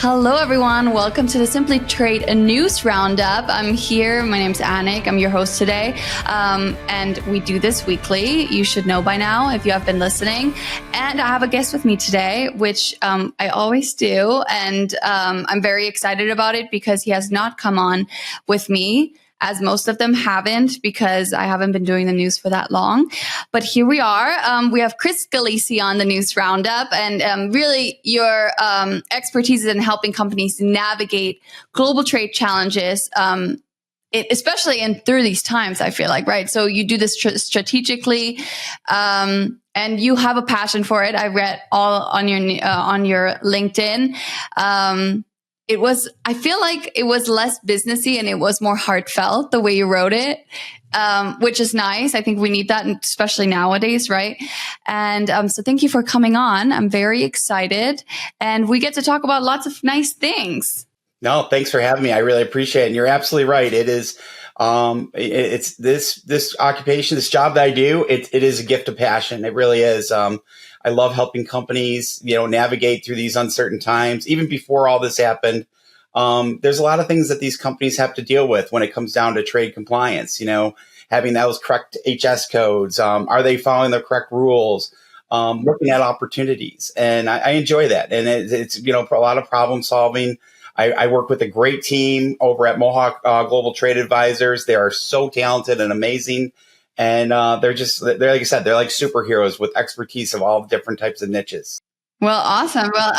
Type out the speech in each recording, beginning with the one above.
Hello, everyone. Welcome to the Simply Trade News Roundup. I'm here. My name's Annik. I'm your host today. And we do this weekly. You should know by now if you have been listening. And I have a guest with me today, which I always do. And I'm very excited about it because he has not come on with me, as most of them haven't, because I haven't been doing the news for that long. But here we are. We have Chris Scalisi on the News Roundup, and really your expertise is in helping companies navigate global trade challenges, especially through these times, I feel like, right? So you do this strategically, and you have a passion for it. I read all on your LinkedIn. I feel like it was less businessy and it was more heartfelt the way you wrote it, which is nice. I think we need that, especially nowadays, right? And so thank you for coming on. I'm very excited. And we get to talk about lots of nice things. No, thanks for having me. I really appreciate it. And you're absolutely right. It is, it's this occupation, this job that I do, it is a gift of passion. It really is. I love helping companies, navigate through these uncertain times. Even before all this happened, there's a lot of things that these companies have to deal with when it comes down to trade compliance, having those correct HS codes. Are they following the correct rules? Looking at opportunities. And I enjoy that. And it's a lot of problem solving. I work with a great team over at Mohawk Global Trade Advisors. They are so talented and amazing. And they're like I said, they're like superheroes with expertise of all different types of niches. Well, awesome. Well,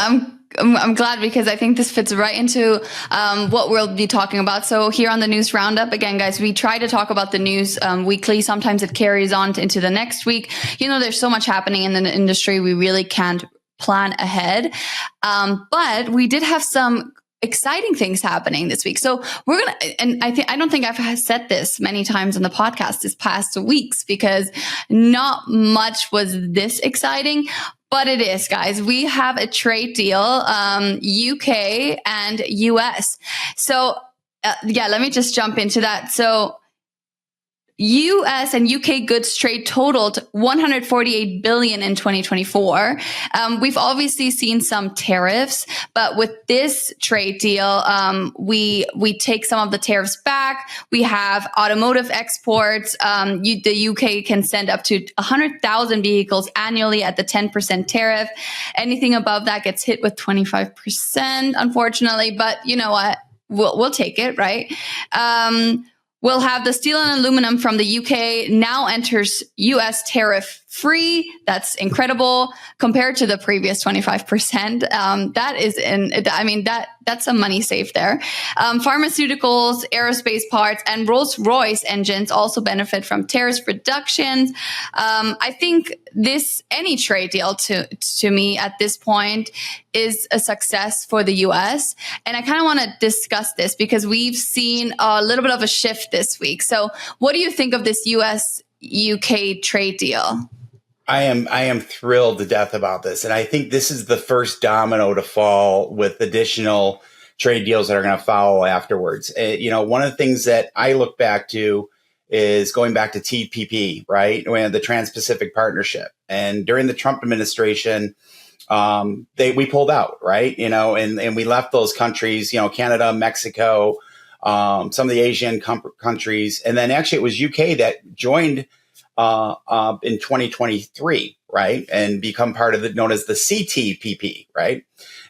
I'm glad because I think this fits right into what we'll be talking about. So here on the News Roundup, again, guys, we try to talk about the news weekly. Sometimes it carries on into the next week. There's so much happening in the industry. We really can't plan ahead. But we did have some exciting things happening this week. So we're going to, and I don't think I've said this many times on the podcast this past weeks because not much was this exciting, but it is, guys. We have a trade deal, UK and US. So let me just jump into that. So US and UK goods trade totaled $148 billion in 2024. We've obviously seen some tariffs, but with this trade deal, we take some of the tariffs back. We have automotive exports. The UK can send up to 100,000 vehicles annually at the 10% tariff. Anything above that gets hit with 25%, unfortunately. But you know what? We'll take it, right? We'll have the steel and aluminum from the UK now enters US tariff-free. That's incredible compared to the previous 25%. That's some money saved there. Pharmaceuticals, aerospace parts, and Rolls-Royce engines also benefit from tariff reductions. I think any trade deal to me at this point is a success for the US. And I kind of want to discuss this because we've seen a little bit of a shift this week. So what do you think of this US UK trade deal? I am thrilled to death about this. And I think this is the first domino to fall with additional trade deals that are going to follow afterwards. One of the things that I look back to is going back to TPP, right? The Trans-Pacific Partnership. And during the Trump administration, we pulled out, right? And we left those countries, Canada, Mexico, some of the Asian countries. And then actually it was UK that joined in 2023, right? And become part of known as the CTPP, right?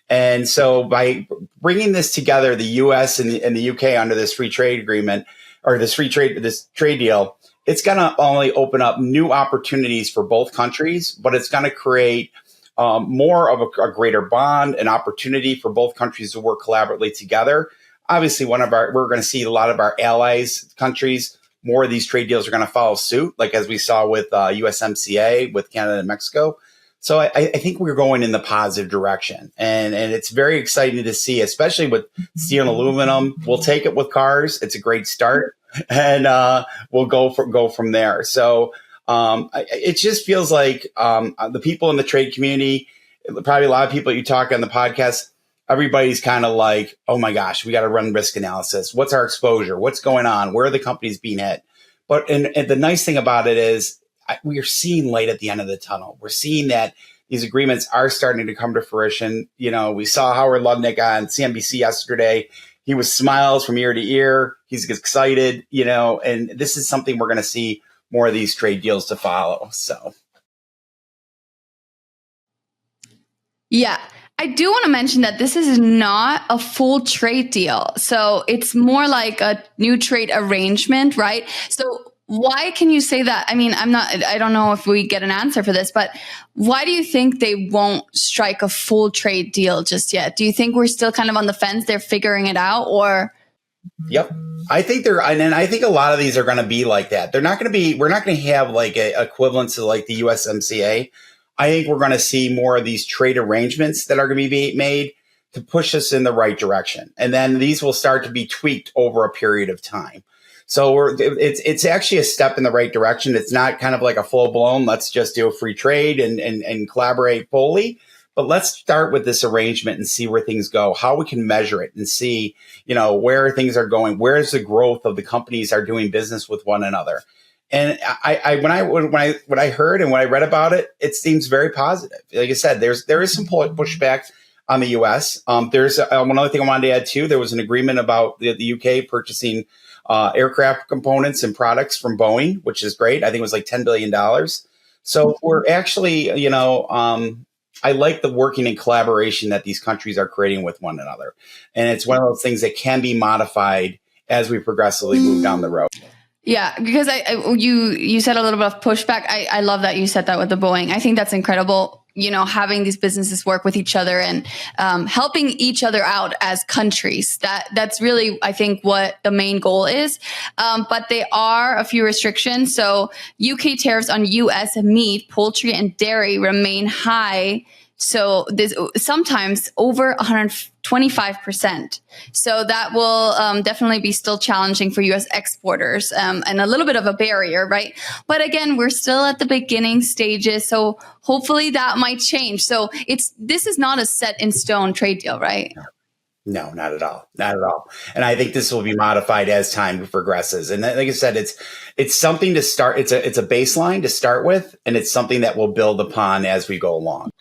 And so by bringing this together, the US and the UK under this free trade agreement or this trade deal, it's going to only open up new opportunities for both countries, but it's going to create more of a greater bond, an opportunity for both countries to work collaboratively together. Obviously, we're going to see a lot of our allies countries, more of these trade deals are going to follow suit, like as we saw with USMCA with Canada and Mexico. So I think we're going in the positive direction, and it's very exciting to see, especially with steel and aluminum. We'll take it with cars; it's a great start, and we'll go from there. So it just feels like the people in the trade community, probably a lot of people you talk on the podcast, everybody's kind of like, oh my gosh, we got to run risk analysis. What's our exposure? What's going on? Where are the companies being hit? But and the nice thing about it is we are seeing light at the end of the tunnel. We're seeing that these agreements are starting to come to fruition. We saw Howard Lutnick on CNBC yesterday. He was smiles from ear to ear. He's excited, and this is something we're going to see more of these trade deals to follow. So, yeah. I do want to mention that this is not a full trade deal. So it's more like a new trade arrangement, right? So why can you say that? I mean, I don't know if we get an answer for this, but why do you think they won't strike a full trade deal just yet? Do you think we're still kind of on the fence? They're figuring it out, or? Yep. I think and I think a lot of these are going to be like that. We're not going to have like a equivalent to like the USMCA. I think we're going to see more of these trade arrangements that are going to be made to push us in the right direction. And then these will start to be tweaked over a period of time. So it's actually a step in the right direction. It's not kind of like a full blown, let's just do a free trade and collaborate fully. But let's start with this arrangement and see where things go, how we can measure it and see, where things are going, where is the growth of the companies are doing business with one another. And when I heard and when I read about it, it seems very positive. Like I said, there is some pushback on the U.S. There's one other thing I wanted to add too. There was an agreement about the U.K. purchasing aircraft components and products from Boeing, which is great. I think it was like $10 billion. So we're actually, I like the working in collaboration that these countries are creating with one another. And it's one of those things that can be modified as we progressively move down the road. Yeah, because you said a little bit of pushback. I love that you said that with the Boeing. I think that's incredible. Having these businesses work with each other and helping each other out as countries. That's really, I think, what the main goal is. But there are a few restrictions. So UK tariffs on US meat, poultry, and dairy remain high. So there's sometimes over 125%. So that will definitely be still challenging for U.S. exporters and a little bit of a barrier, right? But again, we're still at the beginning stages. So hopefully that might change. So this is not a set in stone trade deal, right? No, not at all. Not at all. And I think this will be modified as time progresses. And like I said, it's something to start. It's a baseline to start with, and it's something that we'll build upon as we go along.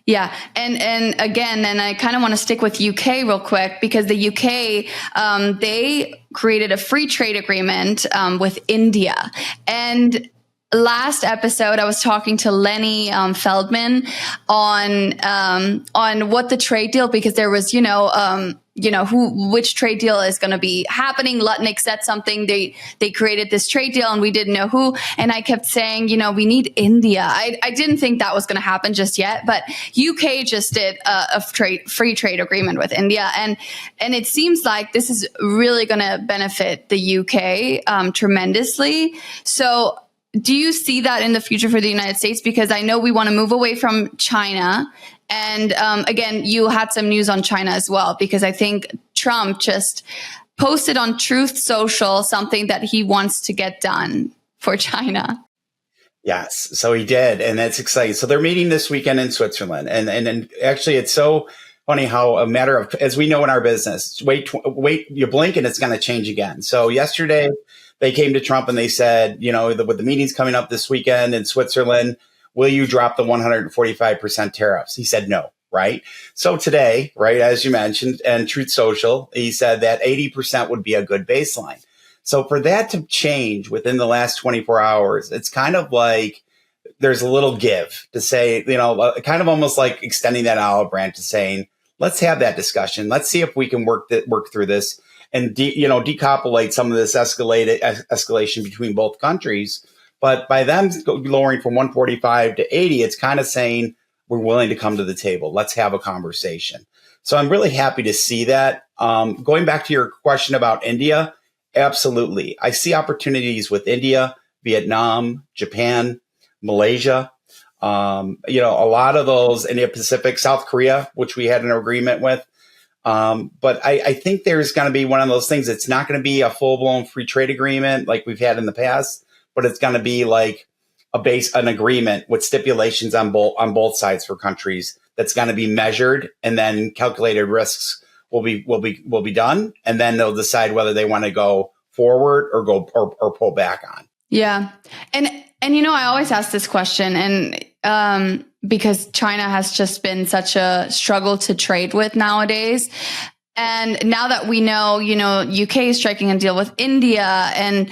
Yeah. And again, and I kind of want to stick with UK real quick because the UK, they created a free trade agreement with India. And last episode, I was talking to Lenny Feldman on what the trade deal, because there was, which trade deal is going to be happening. Lutnick said something. They created this trade deal and we didn't know who. And I kept saying, we need India. I didn't think that was going to happen just yet, but UK just did a free trade agreement with India. And it seems like this is really going to benefit the UK tremendously. So do you see that in the future for the United States? Because I know we want to move away from China. And again, you had some news on China as well, because I think Trump just posted on Truth Social something that he wants to get done for China. Yes, so he did. And that's exciting. So they're meeting this weekend in Switzerland. And actually, it's so funny how a matter of, as we know in our business, wait, you blink and it's going to change again. So yesterday, they came to Trump and they said, with the meetings coming up this weekend in Switzerland, will you drop the 145% tariffs? He said no, right? So today, right, as you mentioned, and Truth Social, he said that 80% would be a good baseline. So for that to change within the last 24 hours, it's kind of like there's a little give to say, kind of almost like extending that olive branch to saying, let's have that discussion. Let's see if we can work through this and decouplate some of this escalation between both countries. But by them lowering from 145 to 80, it's kind of saying we're willing to come to the table. Let's have a conversation. So I'm really happy to see that. Going back to your question about India, absolutely. I see opportunities with India, Vietnam, Japan, Malaysia. A lot of those, Indo-Pacific, South Korea, which we had an agreement with. But I think there's going to be one of those things. It's not going to be a full-blown free trade agreement like we've had in the past, but it's going to be like an agreement with stipulations on both sides for countries that's going to be measured, and then calculated risks will be done, and then they'll decide whether they want to go forward or go or pull back on. Yeah, and I always ask this question, and because China has just been such a struggle to trade with nowadays. And now that we know, UK is striking a deal with India, and,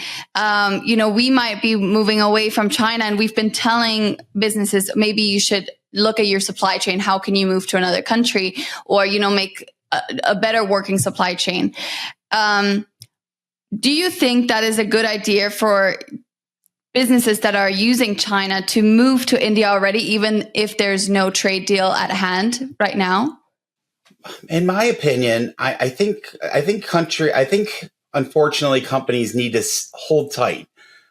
we might be moving away from China. And we've been telling businesses, maybe you should look at your supply chain. How can you move to another country, or, make a better working supply chain? Do you think that is a good idea for businesses that are using China to move to India already, even if there's no trade deal at hand right now? In my opinion, I think unfortunately companies need to hold tight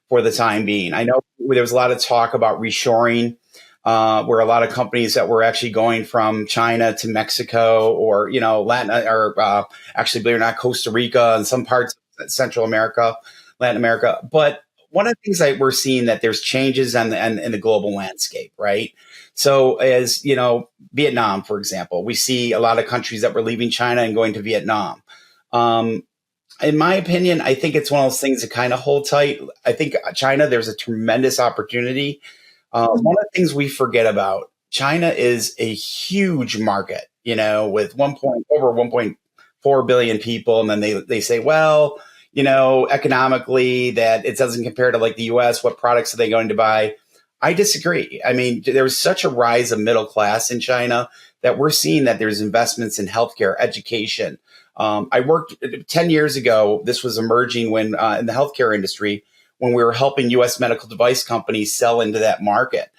for the time being. I know there was a lot of talk about reshoring, where a lot of companies that were actually going from China to Mexico, or actually, believe it or not, Costa Rica and some parts of Central America, Latin America. But one of the things that we're seeing, that there's changes in the global landscape, right? So as Vietnam, for example, we see a lot of countries that were leaving China and going to Vietnam. In my opinion, I think it's one of those things to kind of hold tight. I think China, there's a tremendous opportunity. One of the things we forget about, China is a huge market, with over 1.4 billion people. And then they say, well, economically, that it doesn't compare to like the US. What products are they going to buy? I disagree. I mean, there's such a rise of middle class in China that we're seeing that there's investments in healthcare, education. I worked 10 years ago. This was emerging when in the healthcare industry, when we were helping U.S. medical device companies sell into that market.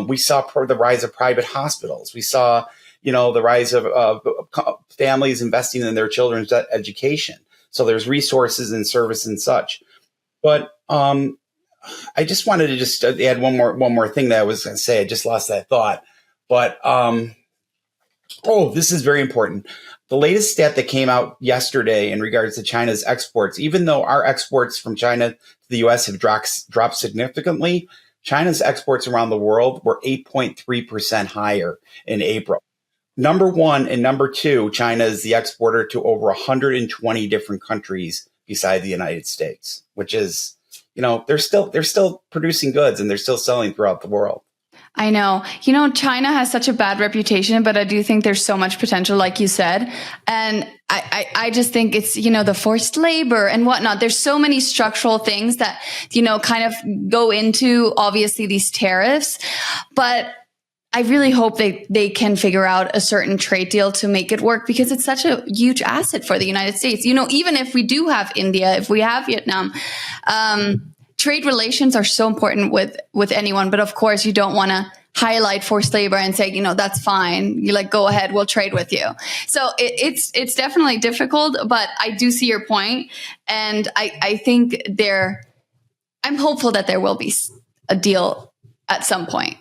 We saw the rise of private hospitals. We saw, the rise of families investing in their children's education. So there's resources and service and such. But I just wanted to add one more thing that I was going to say. I just lost that thought. But this is very important. The latest stat that came out yesterday in regards to China's exports, even though our exports from China to the U.S. have dropped significantly, China's exports around the world were 8.3% higher in April. Number one and number two, China is the exporter to over 120 different countries beside the United States, which is, they're still producing goods and they're still selling throughout the world. I know. China has such a bad reputation, but I do think there's so much potential, like you said. And I just think it's, the forced labor and whatnot. There's so many structural things that, kind of go into, obviously, these tariffs. But I really hope they can figure out a certain trade deal to make it work, because it's such a huge asset for the United States. Even if we do have India, if we have Vietnam, trade relations are so important with anyone. But of course, you don't want to highlight forced labor and say, that's fine. You go ahead, we'll trade with you. So it's definitely difficult, but I do see your point. And I think I'm hopeful that there will be a deal at some point.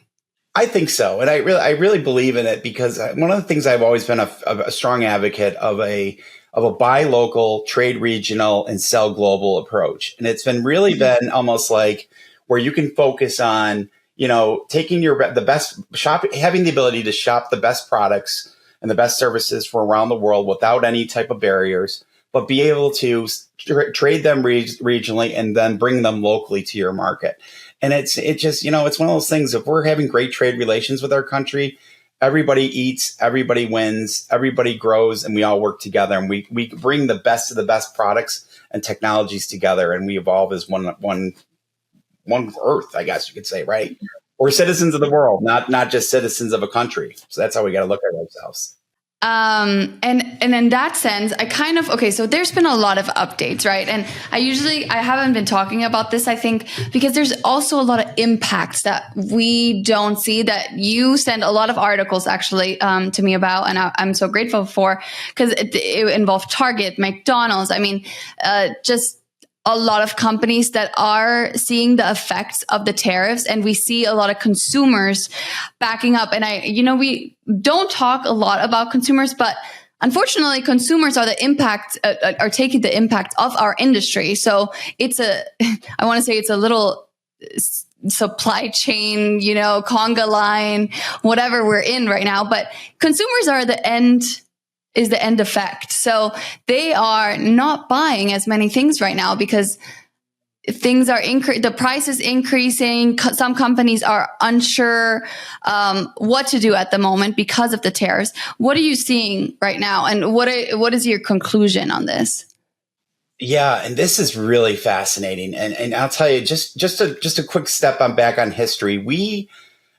I think so. And I really believe in it, because one of the things I've always been a strong advocate of a buy local, trade regional, and sell global approach. And it's been almost like where you can focus on, taking the best shop, having the ability to shop the best products and the best services from around the world without any type of barriers, but be able to trade them regionally and then bring them locally to your market. And it's just, it's one of those things. If we're having great trade relations with our country, everybody eats, everybody wins, everybody grows, and we all work together. And we bring the best of the best products and technologies together, and we evolve as one Earth, I guess you could say, right? We're citizens of the world, not just citizens of a country. So that's how we got to look at ourselves. And in that sense, so there's been a lot of updates, right? And I haven't been talking about this, I think, because there's also a lot of impacts that we don't see, that you send a lot of articles actually to me about, and I'm so grateful for, because it involved Target, McDonald's. I mean, just a lot of companies that are seeing the effects of the tariffs, and we see a lot of consumers backing up. And we don't talk a lot about consumers, but unfortunately, consumers are are taking the impact of our industry. So I want to say it's a little supply chain, conga line, whatever we're in right now. But consumers are the end effect. So they are not buying as many things right now, because things are the price is increasing. Some companies are unsure what to do at the moment because of the tariffs. What are you seeing right now, and what is your conclusion on this? Yeah, and this is really fascinating. And I'll tell you, just a quick step on back on history. We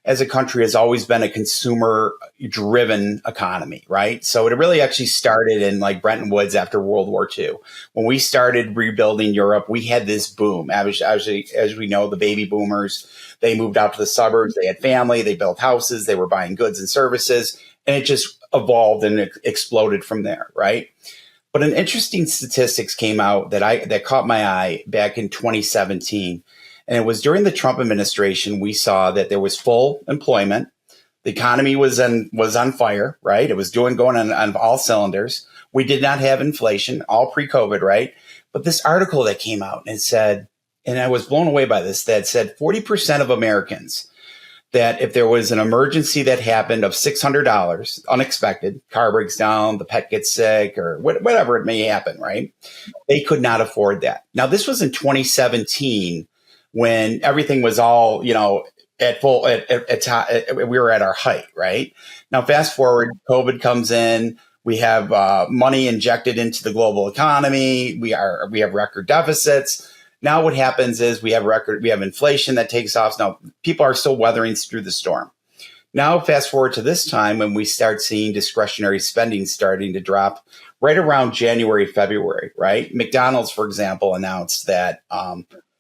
as a country has always been a consumer driven economy, right? So it really actually started in like Bretton Woods after World War II. When we started rebuilding Europe, we had this boom. As we know, the baby boomers, they moved out to the suburbs, they had family, they built houses, they were buying goods and services, and it just evolved and exploded from there, right? But an interesting statistics came out that caught my eye back in 2017. And it was during the Trump administration, we saw that there was full employment. The economy was on fire, right? It was going on all cylinders. We did not have inflation, all pre-COVID, right? But this article that came out and said, and I was blown away by this, that said 40% of Americans, that if there was an emergency that happened of $600, unexpected, car breaks down, the pet gets sick, or whatever it may happen, right? They could not afford that. Now, this was in 2017 when everything was all, at full, we were at our height, right? Now, fast forward, COVID comes in. We have money injected into the global economy. We have record deficits. Now what happens is we have inflation that takes off. Now people are still weathering through the storm. Now fast forward to this time when we start seeing discretionary spending starting to drop right around January, February, right? McDonald's, for example, announced that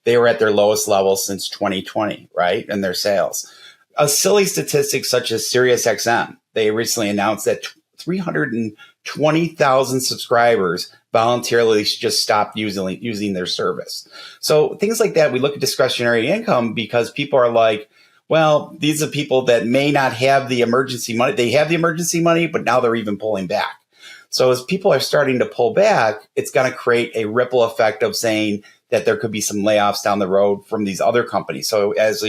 they were at their lowest level since 2020, right? In their sales. A silly statistic such as SiriusXM, they recently announced that 320,000 subscribers voluntarily just stopped using their service. So things like that, we look at discretionary income because people are like, well, these are people that may not have the emergency money. They have the emergency money, but now they're even pulling back. So as people are starting to pull back, it's going to create a ripple effect of saying that there could be some layoffs down the road from these other companies. So as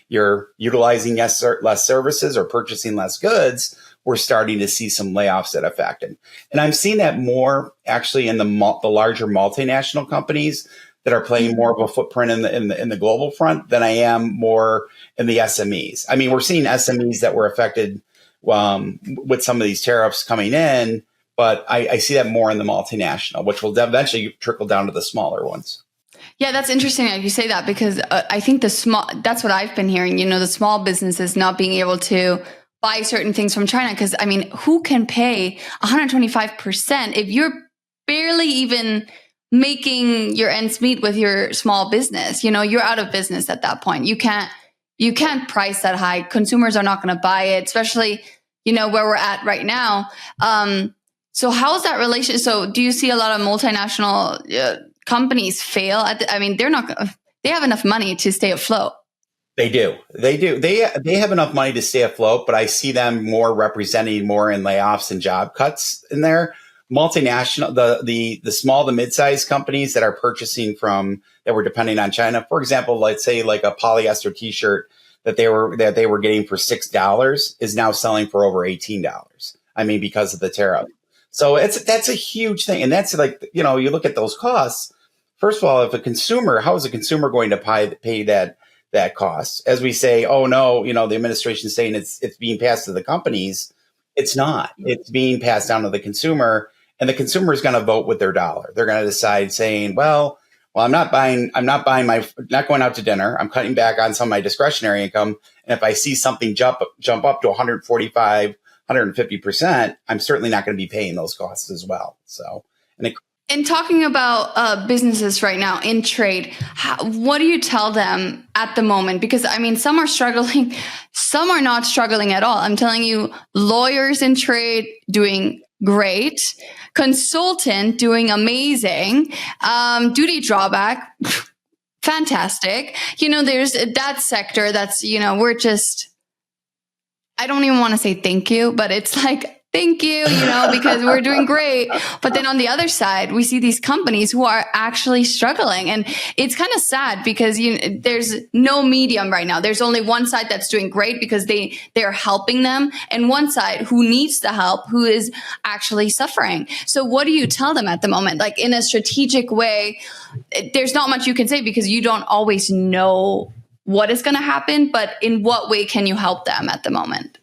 you're utilizing less services or purchasing less goods, we're starting to see some layoffs that affect it. And I'm seeing that more actually in the larger multinational companies that are playing more of a footprint in the global front than I am more in the SMEs. I mean, we're seeing SMEs that were affected with some of these tariffs coming in, but I see that more in the multinational, which will eventually trickle down to the smaller ones. Yeah, that's interesting that you say that because I think that's what I've been hearing, the small businesses not being able to buy certain things from China. Because I mean, who can pay 125% if you're barely even making your ends meet with your small business? You're out of business at that point. You can't price that high. Consumers are not going to buy it, especially, where we're at right now. So how is that relation? So do you see a lot of multinational companies fail? They have enough money to stay afloat. They do. They have enough money to stay afloat, but I see them more representing more in layoffs and job cuts in there. Multinational, the small to mid-sized companies that are purchasing that were depending on China. For example, let's say like a polyester T-shirt that they were getting for $6 is now selling for over $18. I mean, because of the tariff. So that's a huge thing, and that's like you look at those costs. First of all, how is a consumer going to pay that cost? As we say, oh no, the administration's saying it's being passed to the companies. It's not. It's being passed down to the consumer, and the consumer is going to vote with their dollar. They're going to decide saying, well, I'm not going out to dinner. I'm cutting back on some of my discretionary income. And if I see something jump up to 145, 150%, I'm certainly not going to be paying those costs as well. So, and talking about businesses right now in trade, what do you tell them at the moment? Because I mean, some are struggling, some are not struggling at all. I'm telling you, lawyers in trade doing great, consultant doing amazing, duty drawback, fantastic. There's that sector that's, we're just, I don't even want to say thank you, but it's like thank you, because we're doing great. But then on the other side, we see these companies who are actually struggling. And it's kind of sad because there's no medium right now. There's only one side that's doing great because they're helping them, and one side who needs the help, who is actually suffering. So what do you tell them at the moment? Like, in a strategic way, there's not much you can say because you don't always know what is going to happen, but in what way can you help them at the moment?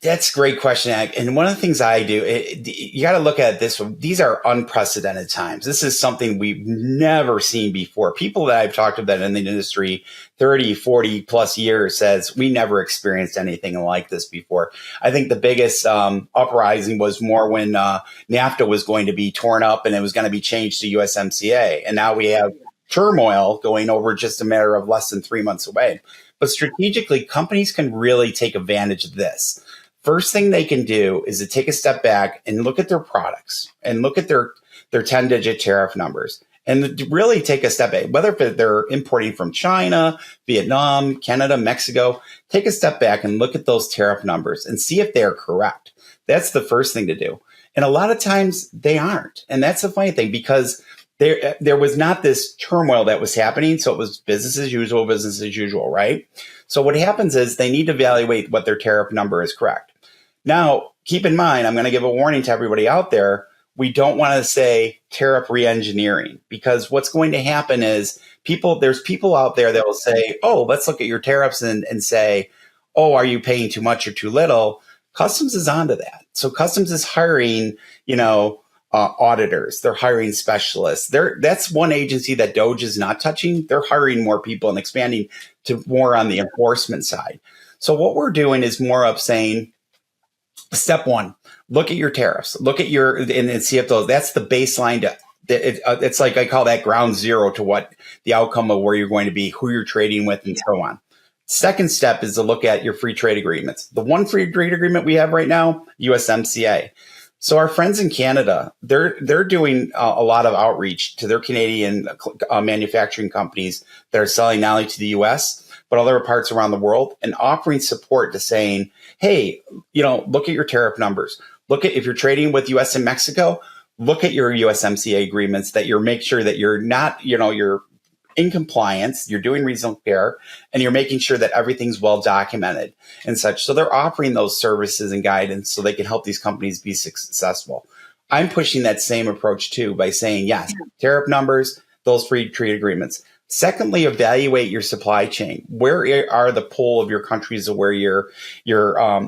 That's a great question, Annik. And one of the things I do, you got to look at this. These are unprecedented times. This is something we've never seen before. People that I've talked about in the industry 30, 40 plus years says we never experienced anything like this before. I think the biggest uprising was more when NAFTA was going to be torn up and it was going to be changed to USMCA. And now we have turmoil going over just a matter of less than 3 months away. But strategically, companies can really take advantage of this. First thing they can do is to take a step back and look at their products and look at their 10-digit tariff numbers and really take a step back, whether they're importing from China, Vietnam, Canada, Mexico, take a step back and look at those tariff numbers and see if they're correct. That's the first thing to do. And a lot of times they aren't. And that's the funny thing, because there was not this turmoil that was happening. So it was business as usual, right? So what happens is they need to evaluate what their tariff number is correct. Now, keep in mind, I'm going to give a warning to everybody out there. We don't want to say tariff re-engineering, because what's going to happen is there's people out there that will say, oh, let's look at your tariffs and say, oh, are you paying too much or too little? Customs is onto that. So Customs is hiring, auditors. They're hiring specialists. That's one agency that DOJ is not touching. They're hiring more people and expanding to more on the enforcement side. So what we're doing is more of saying, step one, look at your tariffs, look at and see if that's the baseline it's like, I call that ground zero to what the outcome of where you're going to be, who you're trading with, and so on. Second step is to look at your free trade agreements. The one free trade agreement we have right now, USMCA. So our friends in Canada, they're doing a lot of outreach to their Canadian manufacturing companies that are selling not only to the U.S., but other parts around the world, and offering support to saying, hey, look at your tariff numbers. Look at, if you're trading with U.S. and Mexico, look at your USMCA agreements, that make sure that you're not, you're in compliance, you're doing reasonable care, and you're making sure that everything's well documented and such. So they're offering those services and guidance so they can help these companies be successful. I'm pushing that same approach too by saying, yes, tariff numbers, those free trade agreements. Secondly, evaluate your supply chain. Where are the pull of your countries of where you're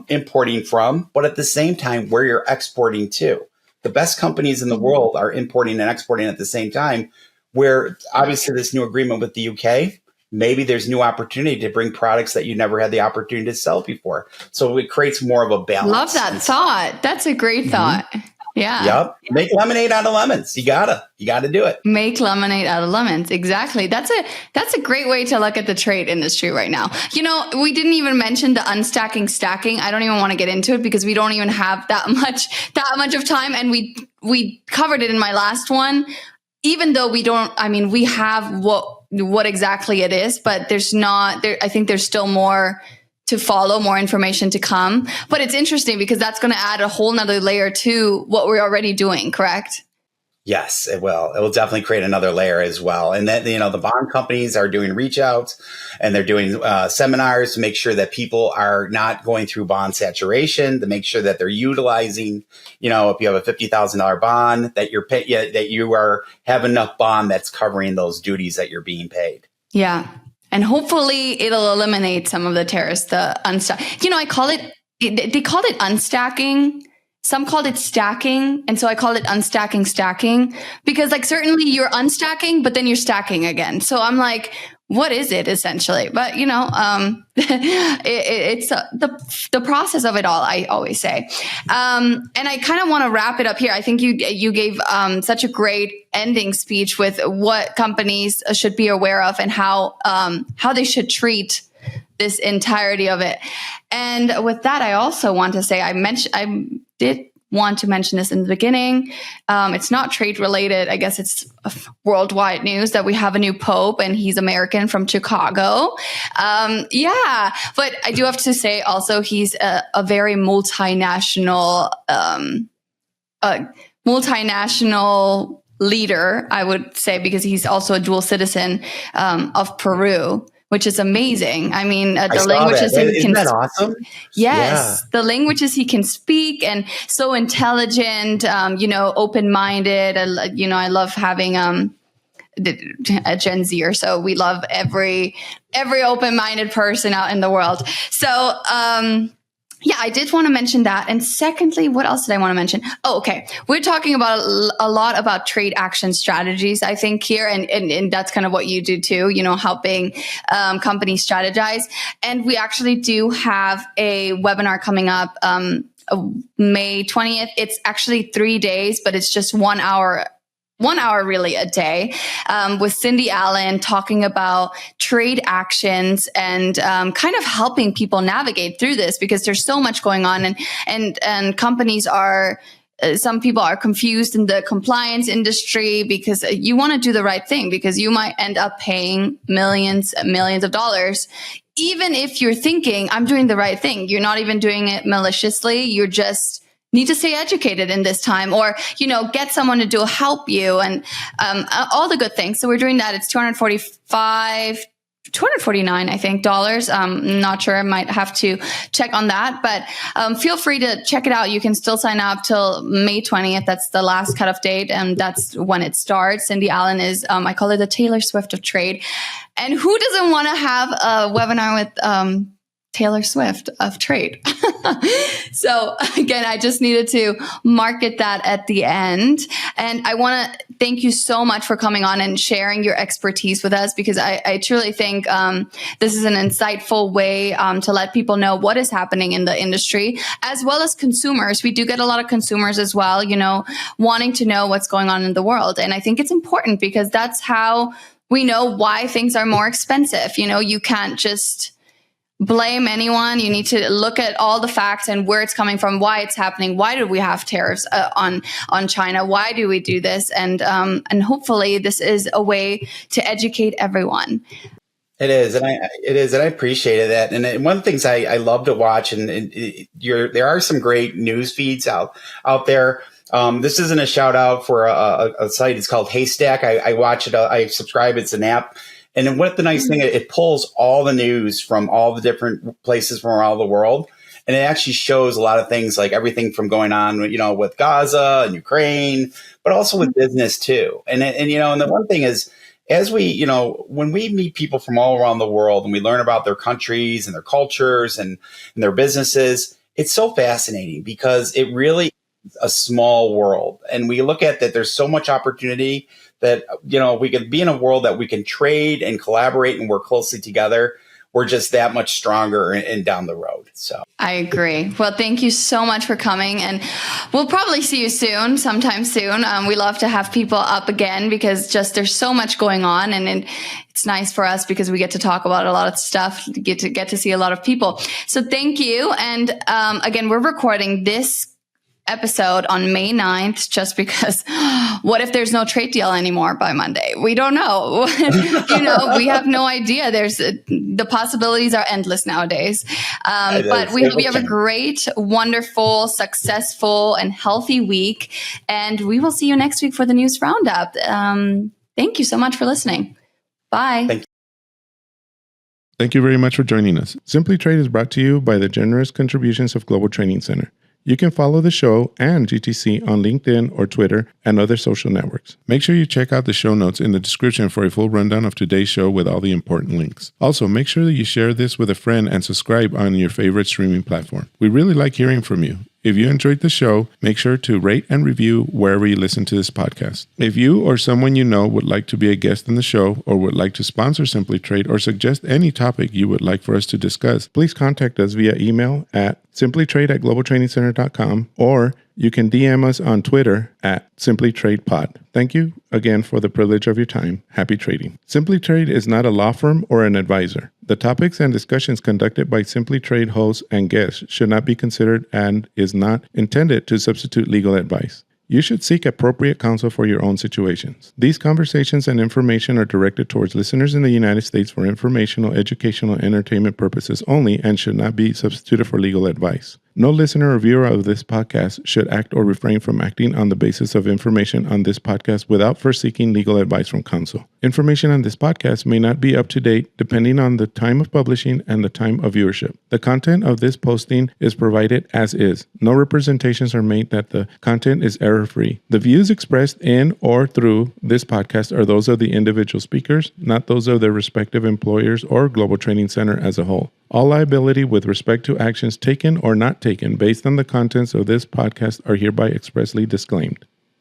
importing from, but at the same time, where you're exporting to. The best companies in the world are importing and exporting at the same time, where obviously this new agreement with the UK, maybe there's new opportunity to bring products that you never had the opportunity to sell before. So it creates more of a balance. Love that thought. That's a great thought. Yeah. Yep. Make lemonade out of lemons. You gotta do it. Make lemonade out of lemons. Exactly. That's a great way to look at the trade industry right now. We didn't even mention the unstacking stacking. I don't even want to get into it because we don't even have that much of time. And we covered it in my last one. Even though we have what exactly it is, but there's not there. I think there's still more to follow, more information to come. But it's interesting because that's going to add a whole nother layer to what we're already doing, correct? Yes, it will. It will definitely create another layer as well. And then, the bond companies are doing reach outs and they're doing seminars to make sure that people are not going through bond saturation, to make sure that they're utilizing, if you have a $50,000 bond, that you have enough bond that's covering those duties that you're being paid. Yeah. And hopefully it'll eliminate some of the tariffs, the unstack. They called it unstacking. Some called it stacking. And so I call it unstacking stacking because certainly you're unstacking, but then you're stacking again. So I'm like, what is it essentially? But it's the process of it all, I always say. And I kind of want to wrap it up here. I think you gave such a great ending speech with what companies should be aware of and how they should treat this entirety of it. And with that, I also want to say, I did want to mention this in the beginning. It's not trade related. I guess it's worldwide news that we have a new pope and he's American from Chicago. Yeah, but I do have to say also he's a very multinational leader, I would say, because he's also a dual citizen of Peru, which is amazing. I mean, the languages he can Isn't that awesome? Yes, the languages he can speak, and so intelligent, open-minded. I love having a Gen Z or so. We love every open-minded person out in the world. So, yeah, I did want to mention that. And secondly, what else did I want to mention? Oh, okay. We're talking about a lot about trade action strategies, I think, here. And that's kind of what you do too, helping companies strategize. And we actually do have a webinar coming up May 20th. It's actually 3 days, but it's just 1 hour. 1 hour really a day, with Cindy Allen talking about trade actions and kind of helping people navigate through this, because there's so much going on, and companies are, some people are confused in the compliance industry, because you want to do the right thing, because you might end up paying millions of dollars. Even if you're thinking, I'm doing the right thing, you're not even doing it maliciously. You're just need to stay educated in this time, or, get someone to help you, and all the good things. So we're doing that. It's $249, I think, dollars. Not sure. I might have to check on that, but feel free to check it out. You can still sign up till May 20th. That's the last cutoff date, and that's when it starts. Cindy Allen is, I call her the Taylor Swift of trade. And who doesn't want to have a webinar with Taylor Swift of trade? So again, I just needed to market that at the end. And I want to thank you so much for coming on and sharing your expertise with us, because I truly think this is an insightful way to let people know what is happening in the industry, as well as consumers. We do get a lot of consumers as well, wanting to know what's going on in the world. And I think it's important, because that's how we know why things are more expensive. You can't just blame anyone. You need to look at all the facts and where it's coming from, why it's happening. Why do we have tariffs on China? Why do we do this? And hopefully this is a way to educate everyone. It is, and I appreciated that. And one of the things I love to watch, and there are some great news feeds out there. This isn't a shout out for a site. It's called Haystack. I watch it. I subscribe. It's an app. And what the nice thing, it pulls all the news from all the different places from around the world. And it actually shows a lot of things, like everything from going on, with Gaza and Ukraine, but also with business too. And the one thing is, as we, when we meet people from all around the world and we learn about their countries and their cultures and their businesses, it's so fascinating, because it really is a small world. And we look at that there's so much opportunity that, we can be in a world that we can trade and collaborate and work closely together. We're just that much stronger and down the road. So I agree. Well, thank you so much for coming, and we'll probably see you sometime soon. We love to have people up again, because there's so much going on, and it's nice for us because we get to talk about a lot of stuff, get to see a lot of people. So thank you. And again, we're recording this episode on May 9th, just because what if there's no trade deal anymore by Monday? We don't know. We have no idea. The possibilities are endless nowadays. But we hope you have a great, wonderful, successful, and healthy week. And we will see you next week for the News Roundup. Thank you so much for listening. Bye. Thank you very much for joining us. Simply Trade is brought to you by the generous contributions of Global Training Center. You can follow the show and GTC on LinkedIn or Twitter and other social networks. Make sure you check out the show notes in the description for a full rundown of today's show with all the important links. Also, make sure that you share this with a friend and subscribe on your favorite streaming platform. We really like hearing from you. If you enjoyed the show, make sure to rate and review wherever you listen to this podcast. If you or someone you know would like to be a guest on the show, or would like to sponsor Simply Trade, or suggest any topic you would like for us to discuss, please contact us via email at simplytrade@globaltrainingcenter.com, or you can DM us on Twitter at simplytradepod. Thank you again for the privilege of your time. Happy trading. Simply Trade is not a law firm or an advisor. The topics and discussions conducted by Simply Trade hosts and guests should not be considered and is not intended to substitute legal advice. You should seek appropriate counsel for your own situations. These conversations and information are directed towards listeners in the United States for informational, educational, and entertainment purposes only and should not be substituted for legal advice. No listener or viewer of this podcast should act or refrain from acting on the basis of information on this podcast without first seeking legal advice from counsel. Information on this podcast may not be up to date depending on the time of publishing and the time of viewership. The content of this posting is provided as is. No representations are made that the content is error-free. The views expressed in or through this podcast are those of the individual speakers, not those of their respective employers or Global Training Center as a whole. All liability with respect to actions taken or not taken based on the contents of this podcast are hereby expressly disclaimed.